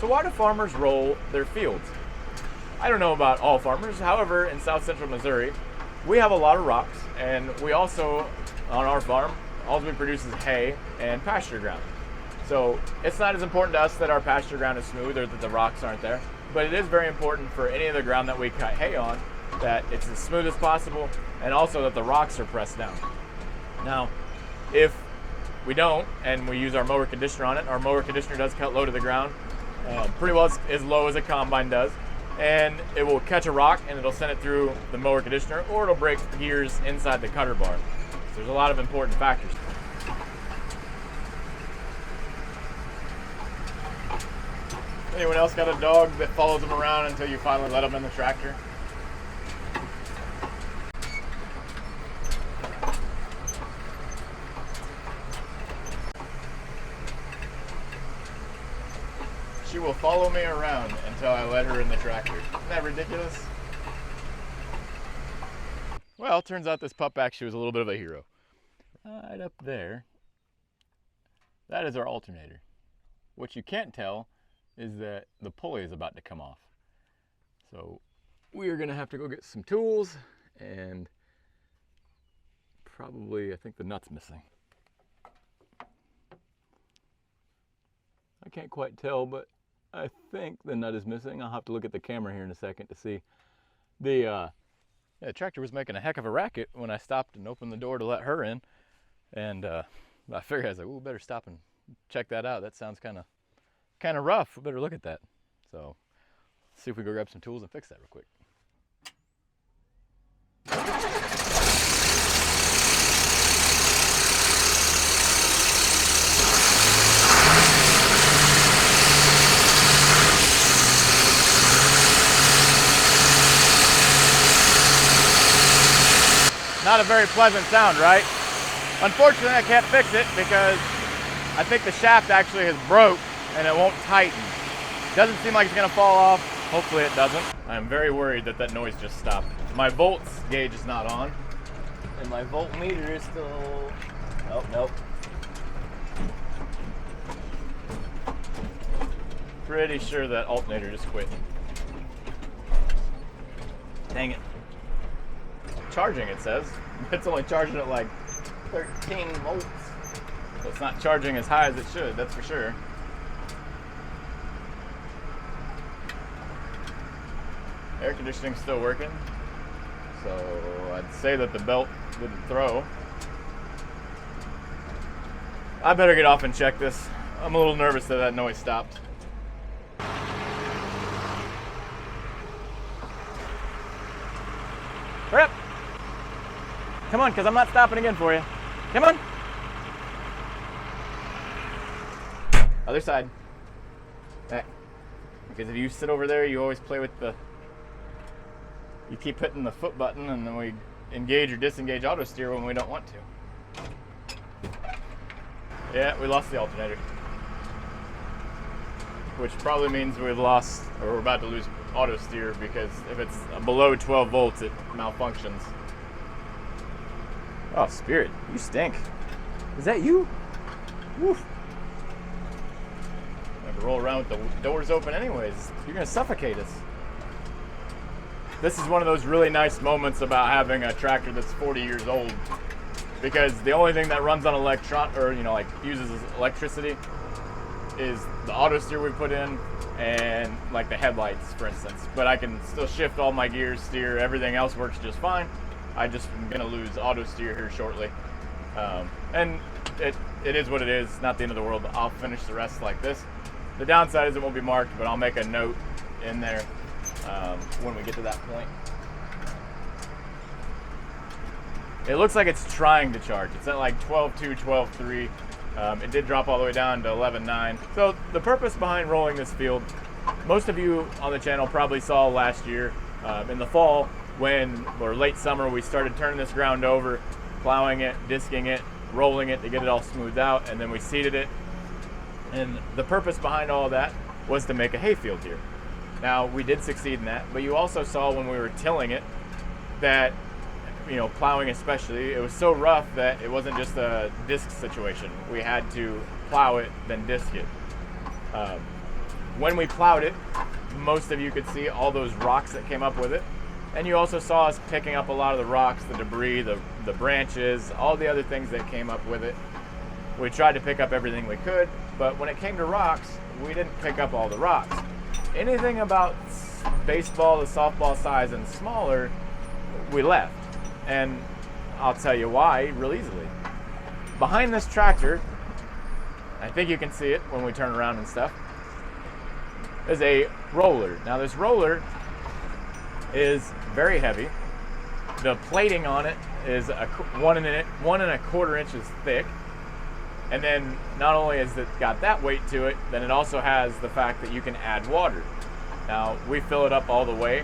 So why do farmers roll their fields? I don't know about all farmers. However, in south central Missouri, we have a lot of rocks, and we also, on our farm, all we produce is hay and pasture ground. So it's not as important to us that our pasture ground is smooth or that the rocks aren't there, but it is very important for any of the ground that we cut hay on that it's as smooth as possible, and also that the rocks are pressed down. Now, if we don't, and we use our mower conditioner on it, our mower conditioner does cut low to the ground, pretty well as low as a combine does, and it will catch a rock and it'll send it through the mower conditioner, or it'll break gears inside the cutter bar. So there's a lot of important factors. Anyone else got a dog that follows them around until you finally let them in the tractor? She will follow me around until I let her in the tractor. Isn't that ridiculous? Well, turns out this pup actually was a little bit of a hero. Right up there, that is our alternator. What you can't tell is that the pulley is about to come off. So we are gonna have to go get some tools, and probably, I think the nut's missing. I can't quite tell, but I think the nut is missing. I'll have to look at the camera here in a second to see. The tractor was making a heck of a racket when I stopped and opened the door to let her in. And I figured, I was like, ooh, better stop and check that out. That sounds kind of rough. We better look at that. So let's see if we can go grab some tools and fix that real quick. Not a very pleasant sound, right? Unfortunately, I can't fix it because I think the shaft actually has broke and it won't tighten. Doesn't seem like it's gonna fall off. Hopefully it doesn't. I'm very worried that that noise just stopped. My volts gauge is not on, and my voltmeter is still, oh, nope. Pretty sure that alternator just quit. Dang it. Charging, it says. It's only charging at like 13 volts. So it's not charging as high as it should, that's for sure. Air conditioning's still working. So I'd say that the belt didn't throw. I better get off and check this. I'm a little nervous that that noise stopped. Hurry up! Come on, because I'm not stopping again for you. Come on! Other side. Back. Because if you sit over there, you always play with the... You keep hitting the foot button, and then we engage or disengage auto steer when we don't want to. Yeah, we lost the alternator. Which probably means we've lost, or we're about to lose auto steer, because if it's below 12 volts, it malfunctions. Oh, Spirit, you stink. Is that you? Woof. I have to roll around with the doors open anyways. You're gonna suffocate us. This is one of those really nice moments about having a tractor that's 40 years old, because the only thing that runs on uses electricity is the auto steer we put in and like the headlights, for instance. But I can still shift all my gears, steer, everything else works just fine. I just am gonna lose auto steer here shortly. And it is what it is, not the end of the world. I'll finish the rest like this. The downside is it won't be marked, but I'll make a note in there when we get to that point. It looks like it's trying to charge. It's at like 12.2, 12.3. It did drop all the way down to 11.9. So the purpose behind rolling this field, most of you on the channel probably saw last year in the fall, or late summer, we started turning this ground over, plowing it, disking it, rolling it to get it all smoothed out, and then we seeded it. And the purpose behind all of that was to make a hayfield here. Now, we did succeed in that, but you also saw when we were tilling it that, plowing especially, it was so rough that it wasn't just a disc situation. We had to plow it, then disc it. when we plowed it, most of you could see all those rocks that came up with it. And you also saw us picking up a lot of the rocks, the debris, the branches, all the other things that came up with it. We tried to pick up everything we could, but when it came to rocks, we didn't pick up all the rocks. Anything about baseball to softball size and smaller, we left. And I'll tell you why real easily. Behind this tractor, I think you can see it when we turn around and stuff, is a roller. Now this roller is very heavy. The plating on it is 1 1/4 inches thick. And then not only has it got that weight to it, then it also has the fact that you can add water. Now we fill it up all the way,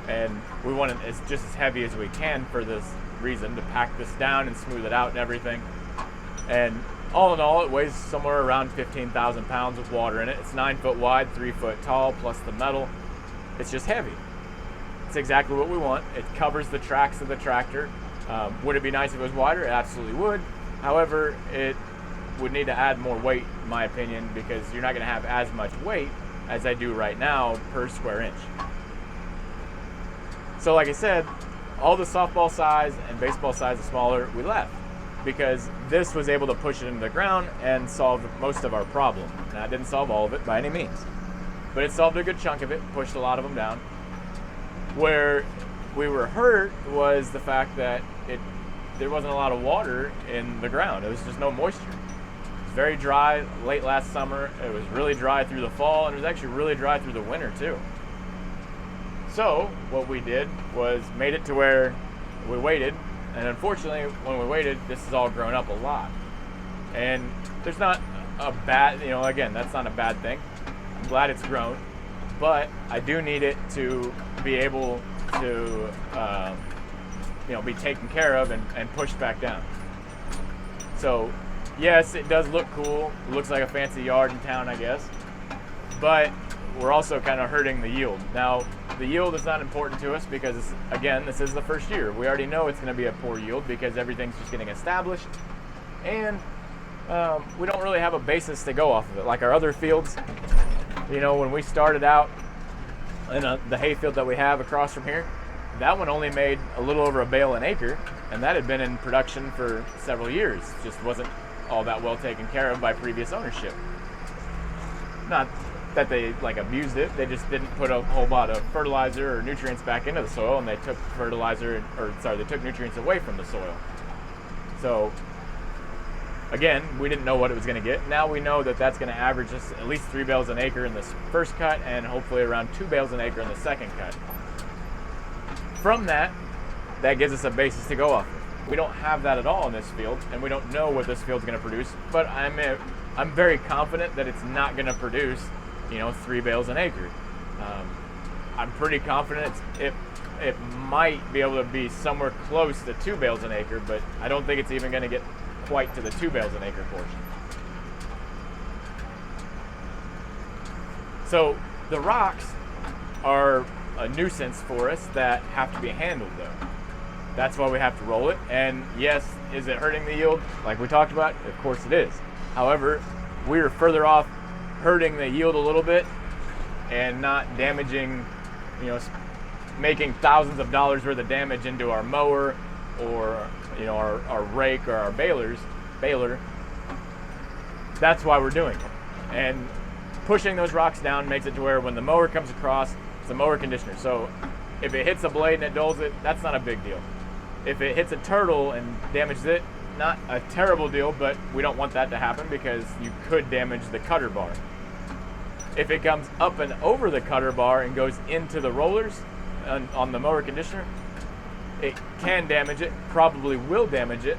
and we want it just as heavy as we can for this reason, to pack this down and smooth it out and everything. And all in all, it weighs somewhere around 15,000 pounds with water in it. It's 9 foot wide, 3 foot tall, plus the metal. It's just heavy. It's exactly what we want. It covers the tracks of the tractor. Would it be nice if it was wider? It absolutely would. However, it would need to add more weight, in my opinion, because you're not going to have as much weight as I do right now per square inch. So like I said, all the softball size and baseball size is smaller, we left, because this was able to push it into the ground and solve most of our problem. Now, it didn't solve all of it by any means, but it solved a good chunk of it, pushed a lot of them down. Where we were hurt was the fact that there wasn't a lot of water in the ground. There was just no moisture. It was very dry late last summer. It was really dry through the fall, and it was actually really dry through the winter too. So what we did was made it to where we waited, and unfortunately when we waited, this has all grown up a lot. And there's not a bad, again, that's not a bad thing. I'm glad it's grown, but I do need it to be able to be taken care of and pushed back down. So yes, it does look cool. It looks like a fancy yard in town, I guess, but we're also kind of hurting the yield. Now, the yield is not important to us because, again, this is the first year. We already know it's going to be a poor yield because everything's just getting established, and we don't really have a basis to go off of it. Like our other fields, when we started out in the hay field that we have across from here, that one only made a little over a bale an acre, and that had been in production for several years. Just wasn't all that well taken care of by previous ownership. Not that they abused it, they just didn't put a whole lot of fertilizer or nutrients back into the soil, and they took they took nutrients away from the soil. So again, we didn't know what it was going to get. Now we know that that's going to average us at least 3 bales an acre in this first cut, and hopefully around 2 bales an acre in the second cut. From that gives us a basis to go off of. We don't have that at all in this field, and we don't know what this field's going to produce, but I'm very confident that it's not going to produce 3 bales an acre. I'm pretty confident it might be able to be somewhere close to 2 bales an acre, but I don't think it's even going to get quite to the 2 bales an acre portion. So the rocks are a nuisance for us that have to be handled, though. That's why we have to roll it. And yes, is it hurting the yield like we talked about? Of course it is. However, we are further off hurting the yield a little bit and not damaging, making thousands of dollars worth of damage into our mower or our rake or our baler. That's why we're doing it. And pushing those rocks down makes it to where when the mower comes across, it's a mower conditioner. So if it hits a blade and it dulls it, that's not a big deal. If it hits a turtle and damages it, not a terrible deal, but we don't want that to happen because you could damage the cutter bar. If it comes up and over the cutter bar and goes into the rollers on the mower conditioner, it can damage it, probably will damage it.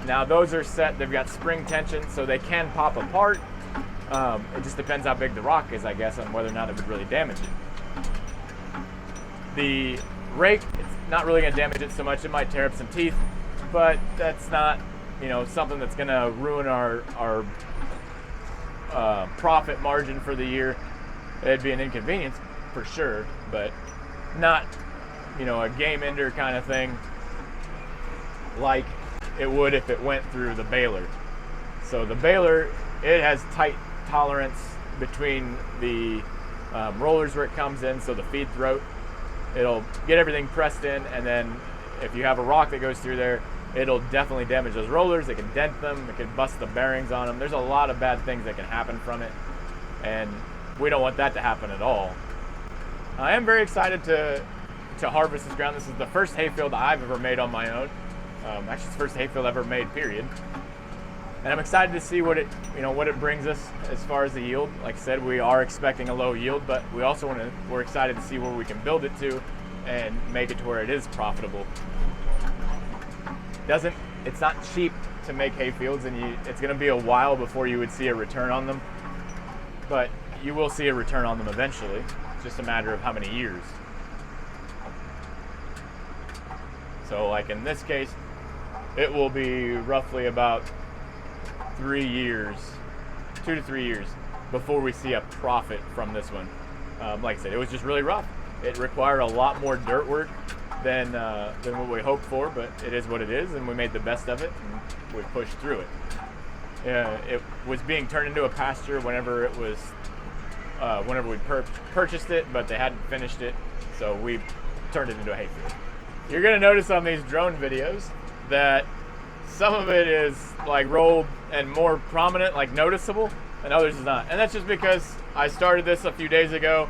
Now those are set, they've got spring tension, so they can pop apart. It just depends how big the rock is, I guess, on whether or not it would really damage it. The rake, it's not really going to damage it so much. It might tear up some teeth, but that's not, something that's going to ruin our profit margin for the year. It'd be an inconvenience for sure, but not, a game ender kind of thing like it would if it went through the baler. So the baler, it has tight tolerance between the rollers where it comes in, so the feed throat. It'll get everything pressed in, and then if you have a rock that goes through there, it'll definitely damage those rollers. It can dent them, it can bust the bearings on them. There's a lot of bad things that can happen from it, and we don't want that to happen at all. I am very excited to harvest this ground. This is the first hayfield I've ever made on my own. Actually, it's the first hayfield I've ever made, period. And I'm excited to see what it brings us as far as the yield. Like I said, we are expecting a low yield, but we're excited to see where we can build it to and make it to where it is profitable. It's not cheap to make hayfields, and it's going to be a while before you would see a return on them, but you will see a return on them eventually. It's just a matter of how many years. So like in this case, it will be roughly about 3 years, 2 to 3 years before we see a profit from this one. Like I said, it was just really rough. It required a lot more dirt work than what we hoped for, but it is what it is, and we made the best of it, and we pushed through it. It was being turned into a pasture whenever we purchased it, but they hadn't finished it, so we turned it into a hayfield. You're gonna notice on these drone videos that some of it is like rolled and more prominent, like noticeable, and others is not. And that's just because I started this a few days ago,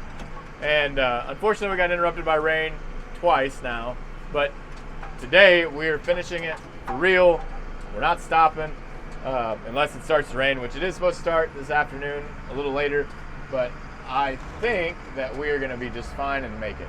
and unfortunately we got interrupted by rain twice now, but today we're finishing it for real. We're not stopping unless it starts to rain, which it is supposed to start this afternoon, a little later, but I think that we're gonna be just fine and make it.